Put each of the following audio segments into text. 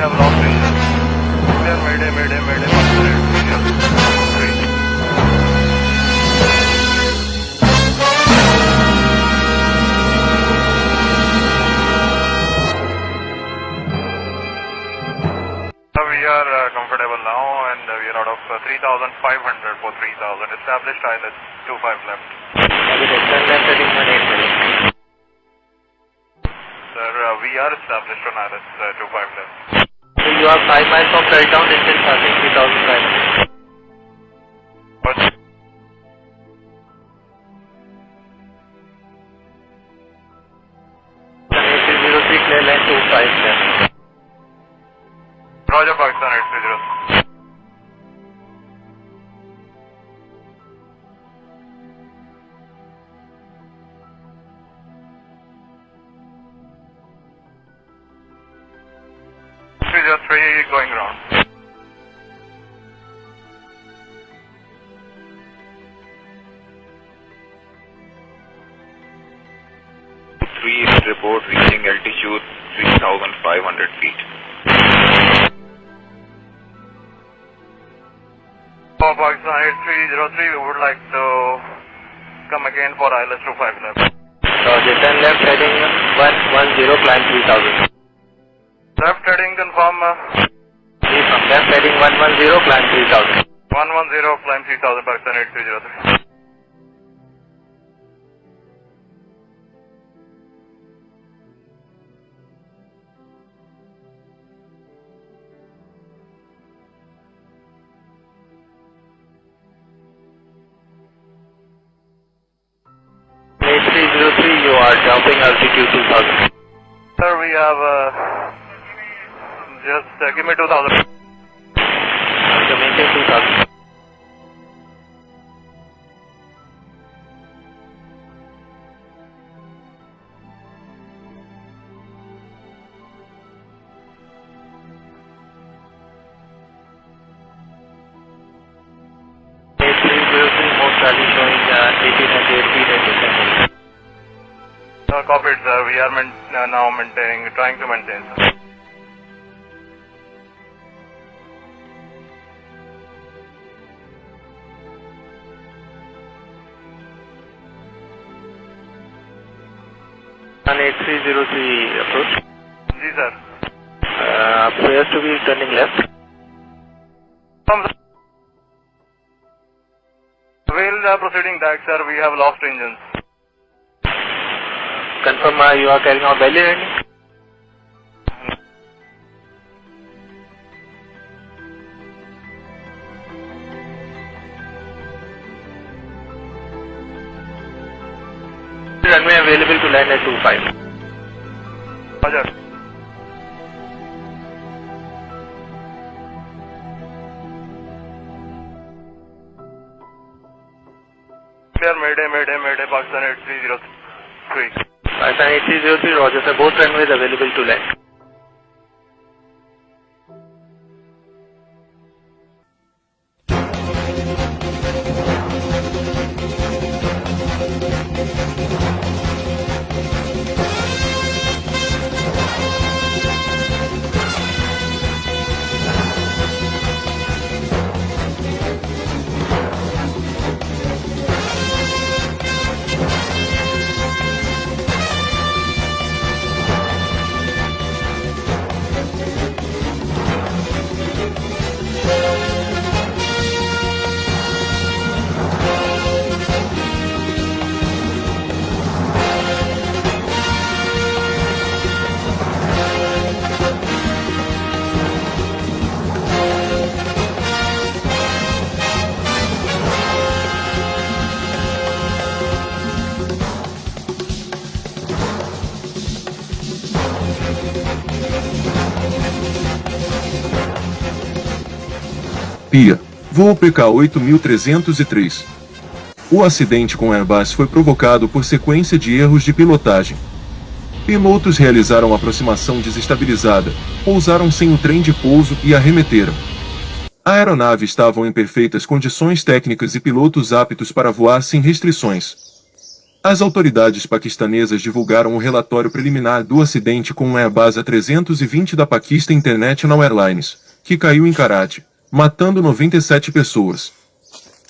have lost engine. Clear, mayday, mayday, mayday, Pakistan 830. We are comfortable now and we are out of 3,500 for 3,000. Established ILS 25 left. Sir, we are established on ILS 25 left. So you are 5 miles from Felltown, distance passing 3,500. But Pakistan 803 clear line 25 left. Roger, Pakistan 830. Just 3 going round. Report reaching altitude 3,500 feet. For Pakistan 8303, we would like to come again for ILS 25 left. Roger, turn left heading 110, climb 3,000. Left heading confirm. From left heading 110, climb 3,000. 110, climb 3000, Pakistan 8303. You are jumping altitude 2,000. Sir, we have just give me 2000. So maintain 2,000. Most rally showing 1808 feet at descent. Copied, sir. We are now trying to maintain, sir. On 8303 approach. Ji, sir. Appears to be turning left. We'll proceeding back, sir. We have lost engines. Confirm you are carrying out belly landing. Runway available to land at 25. Roger. Clear, mayday, mayday, mayday, Pakistan 8303. Pakistan 8303, Roger sir. Both runways available to land. PIA, voo PK 8303. O acidente com Airbus foi provocado por sequência de erros de pilotagem. Pilotos realizaram aproximação desestabilizada, pousaram sem o trem de pouso e arremeteram. A aeronave estava em perfeitas condições técnicas e pilotos aptos para voar sem restrições. As autoridades paquistanesas divulgaram o relatório preliminar do acidente com um Airbus A320 da Pakistan International Airlines, que caiu em Karachi, matando 97 pessoas.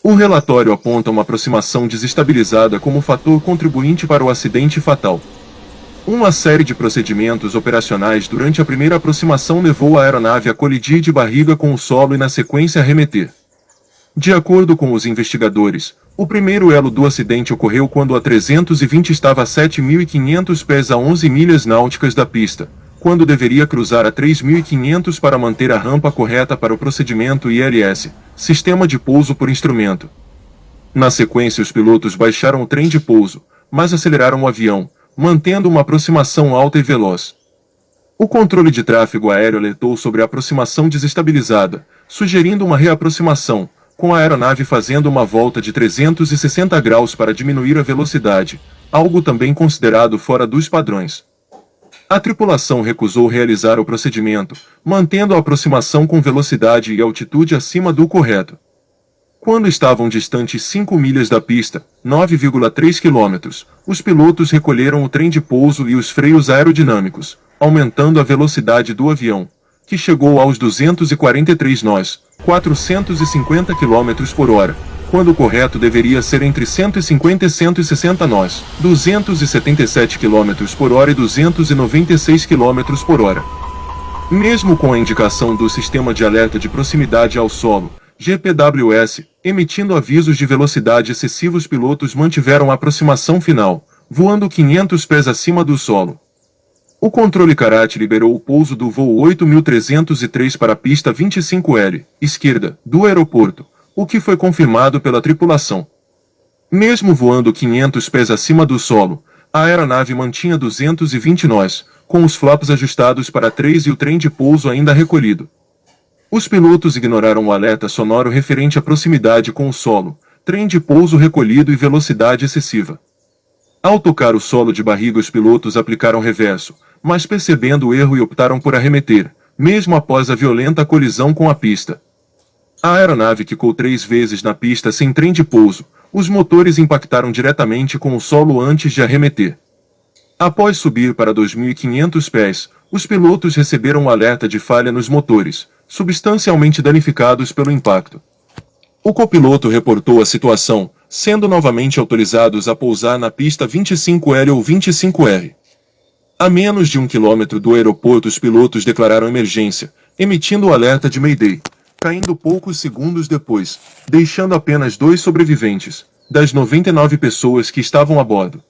O relatório aponta uma aproximação desestabilizada como fator contribuinte para o acidente fatal. Uma série de procedimentos operacionais durante a primeira aproximação levou a aeronave a colidir de barriga com o solo e na sequência arremeter. De acordo com os investigadores, o primeiro elo do acidente ocorreu quando a 320 estava a 7.500 pés a 11 milhas náuticas da pista, quando deveria cruzar a 3.500 para manter a rampa correta para o procedimento ILS, Sistema de Pouso por Instrumento. Na sequência, os pilotos baixaram o trem de pouso, mas aceleraram o avião, mantendo uma aproximação alta e veloz. O controle de tráfego aéreo alertou sobre a aproximação desestabilizada, sugerindo uma reaproximação, com a aeronave fazendo uma volta de 360 graus para diminuir a velocidade, algo também considerado fora dos padrões. A tripulação recusou realizar o procedimento, mantendo a aproximação com velocidade e altitude acima do correto. Quando estavam distantes 5 milhas da pista, 9,3 km, os pilotos recolheram o trem de pouso e os freios aerodinâmicos, aumentando a velocidade do avião, que chegou aos 243 nós, 450 km por hora, quando o correto deveria ser entre 150 e 160 nós, 277 km por hora e 296 km por hora. Mesmo com a indicação do Sistema de Alerta de Proximidade ao Solo, GPWS, emitindo avisos de velocidade excessiva, os pilotos mantiveram a aproximação final, voando 500 pés acima do solo. O controle Karachi liberou o pouso do voo 8303 para a pista 25L, esquerda, do aeroporto, o que foi confirmado pela tripulação. Mesmo voando 500 pés acima do solo, a aeronave mantinha 220 nós, com os flaps ajustados para 3 e o trem de pouso ainda recolhido. Os pilotos ignoraram o alerta sonoro referente à proximidade com o solo, trem de pouso recolhido e velocidade excessiva. Ao tocar o solo de barriga, os pilotos aplicaram reverso, mas percebendo o erro e optaram por arremeter, mesmo após a violenta colisão com a pista. A aeronave quicou 3 vezes na pista sem trem de pouso, os motores impactaram diretamente com o solo antes de arremeter. Após subir para 2.500 pés, os pilotos receberam um alerta de falha nos motores, substancialmente danificados pelo impacto. O copiloto reportou a situação, sendo novamente autorizados a pousar na pista 25L ou 25R. A menos de 1 quilômetro do aeroporto, os pilotos declararam emergência, emitindo o alerta de Mayday, caindo poucos segundos depois, deixando apenas 2 sobreviventes, das 99 pessoas que estavam a bordo.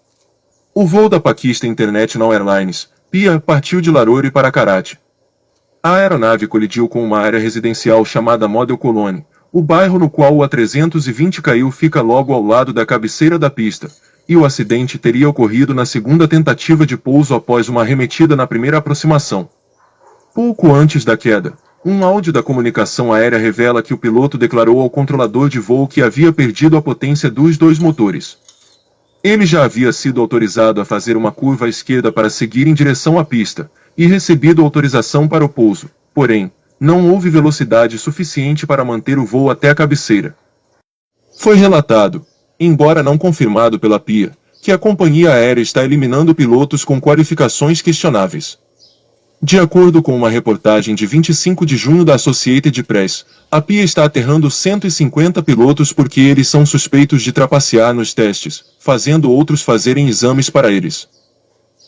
O voo da Pakistan International Airlines, PIA, partiu de Lahore para Karachi. A aeronave colidiu com uma área residencial chamada Model Colony. O bairro no qual o A320 caiu fica logo ao lado da cabeceira da pista, e o acidente teria ocorrido na segunda tentativa de pouso após uma arremetida na primeira aproximação. Pouco antes da queda, um áudio da comunicação aérea revela que o piloto declarou ao controlador de voo que havia perdido a potência dos 2 motores. Ele já havia sido autorizado a fazer uma curva à esquerda para seguir em direção à pista, e recebido autorização para o pouso, porém, não houve velocidade suficiente para manter o voo até a cabeceira. Foi relatado, embora não confirmado pela PIA, que a companhia aérea está eliminando pilotos com qualificações questionáveis. De acordo com uma reportagem de 25 de junho da Associated Press, a PIA está aterrando 150 pilotos porque eles são suspeitos de trapacear nos testes, fazendo outros fazerem exames para eles.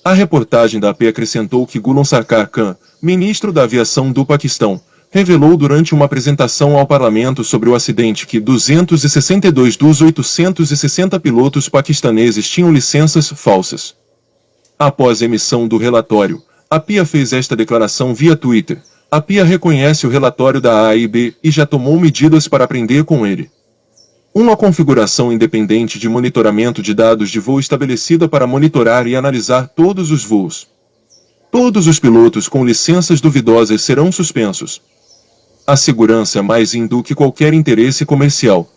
A reportagem da AP acrescentou que Ghulam Sarkar Khan, ministro da aviação do Paquistão, revelou durante uma apresentação ao parlamento sobre o acidente que 262 dos 860 pilotos paquistaneses tinham licenças falsas. Após a emissão do relatório, a PIA fez esta declaração via Twitter. A PIA reconhece o relatório da AIB e já tomou medidas para aprender com ele. Uma configuração independente de monitoramento de dados de voo estabelecida para monitorar e analisar todos os voos. Todos os pilotos com licenças duvidosas serão suspensos. A segurança é mais do que qualquer interesse comercial.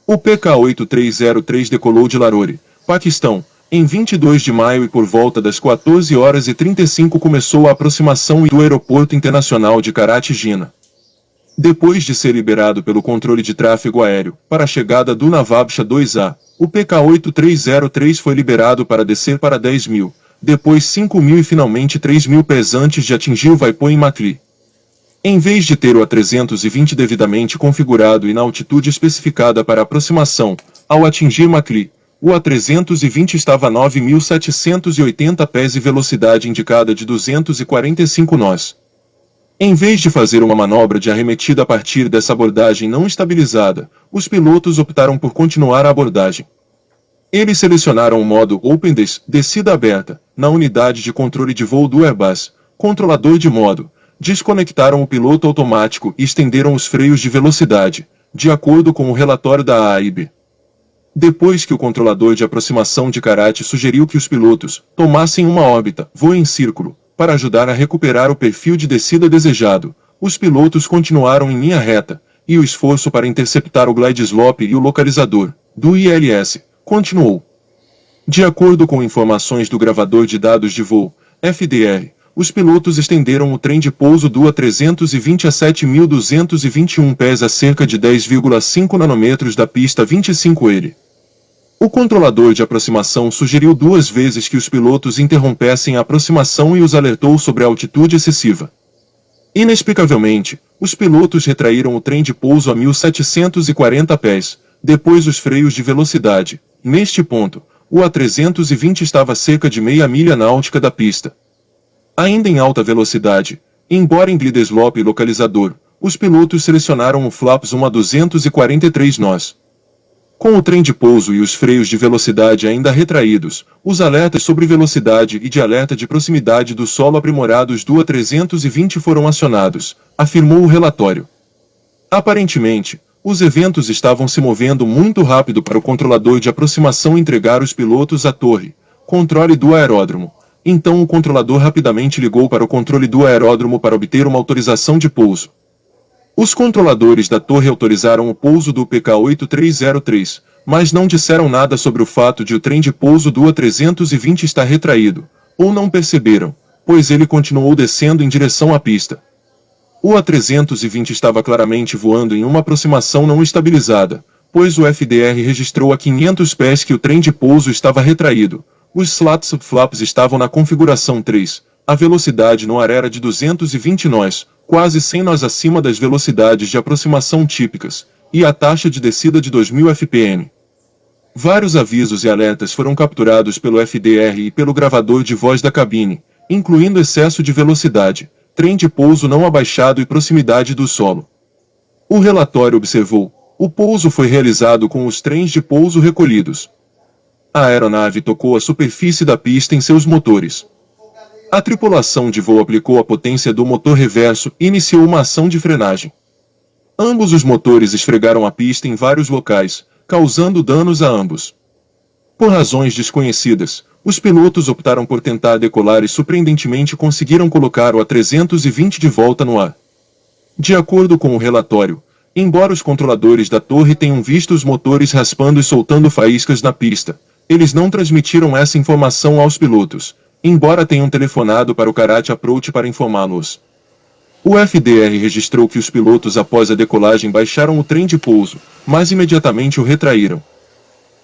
O PK-8303 decolou de Lahore, Paquistão, em 22 de maio e por volta das 14h35 começou a aproximação do Aeroporto Internacional de Karachi, Jinnah. Depois de ser liberado pelo controle de tráfego aéreo para a chegada do Navabsha 2A, o PK-8303 foi liberado para descer para 10.000, depois 5.000 e finalmente 3.000 pés antes de atingir o waypoint Macli. Em vez de ter o A320 devidamente configurado e na altitude especificada para aproximação, ao atingir Macli, o A320 estava a 9.780 pés e velocidade indicada de 245 nós. Em vez de fazer uma manobra de arremetida a partir dessa abordagem não estabilizada, os pilotos optaram por continuar a abordagem. Eles selecionaram o modo Open descida aberta, na unidade de controle de voo do Airbus, controlador de modo, desconectaram o piloto automático e estenderam os freios de velocidade, de acordo com o relatório da AIB. Depois que o controlador de aproximação de Karate sugeriu que os pilotos tomassem uma órbita, voo em círculo, para ajudar a recuperar o perfil de descida desejado, os pilotos continuaram em linha reta, e o esforço para interceptar o glide slope e o localizador do ILS continuou. De acordo com informações do gravador de dados de voo, FDR, os pilotos estenderam o trem de pouso do A320 a 7.221 pés a cerca de 10,5 nanômetros da pista 25L. O controlador de aproximação sugeriu 2 vezes que os pilotos interrompessem a aproximação e os alertou sobre a altitude excessiva. Inexplicavelmente, os pilotos retraíram o trem de pouso a 1.740 pés, depois os freios de velocidade. Neste ponto, o A320 estava a cerca de meia milha náutica da pista. Ainda em alta velocidade, embora em glide slope e localizador, os pilotos selecionaram o flaps 1 a 243 nós. Com o trem de pouso e os freios de velocidade ainda retraídos, os alertas sobre velocidade e de alerta de proximidade do solo aprimorados do A320 foram acionados, afirmou o relatório. Aparentemente, os eventos estavam se movendo muito rápido para o controlador de aproximação entregar os pilotos à torre, controle do aeródromo. Então o controlador rapidamente ligou para o controle do aeródromo para obter uma autorização de pouso. Os controladores da torre autorizaram o pouso do PK-8303, mas não disseram nada sobre o fato de o trem de pouso do A320 estar retraído, ou não perceberam, pois ele continuou descendo em direção à pista. O A320 estava claramente voando em uma aproximação não estabilizada, pois o FDR registrou a 500 pés que o trem de pouso estava retraído. Os slats subflaps estavam na configuração 3, a velocidade no ar era de 220 nós, quase 100 nós acima das velocidades de aproximação típicas, e a taxa de descida de 2000 fpm. Vários avisos e alertas foram capturados pelo FDR e pelo gravador de voz da cabine, incluindo excesso de velocidade, trem de pouso não abaixado e proximidade do solo. O relatório observou: o pouso foi realizado com os trens de pouso recolhidos. A aeronave tocou a superfície da pista em seus motores. A tripulação de voo aplicou a potência do motor reverso e iniciou uma ação de frenagem. Ambos os motores esfregaram a pista em vários locais, causando danos a ambos. Por razões desconhecidas, os pilotos optaram por tentar decolar e surpreendentemente conseguiram colocar o A320 de volta no ar. De acordo com o relatório, embora os controladores da torre tenham visto os motores raspando e soltando faíscas na pista, eles não transmitiram essa informação aos pilotos, embora tenham telefonado para o Karate Approach para informá-los. O FDR registrou que os pilotos após a decolagem baixaram o trem de pouso, mas imediatamente o retraíram.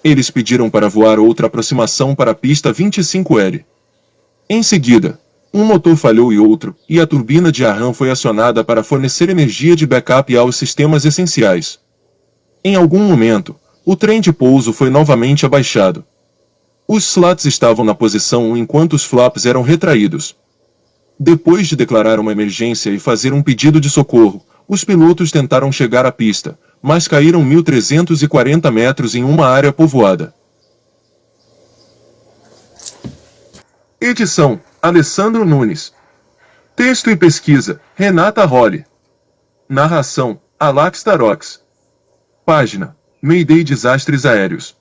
Eles pediram para voar outra aproximação para a pista 25L. Em seguida, um motor falhou e a turbina de arram foi acionada para fornecer energia de backup aos sistemas essenciais. Em algum momento, o trem de pouso foi novamente abaixado. Os slats estavam na posição 1 enquanto os flaps eram retraídos. Depois de declarar uma emergência e fazer um pedido de socorro, os pilotos tentaram chegar à pista, mas caíram 1.340 metros em uma área povoada. Edição: Alessandro Nunes. Texto e pesquisa: Renata Rolle. Narração: Alax Tarox. Página: Mayday Desastres Aéreos.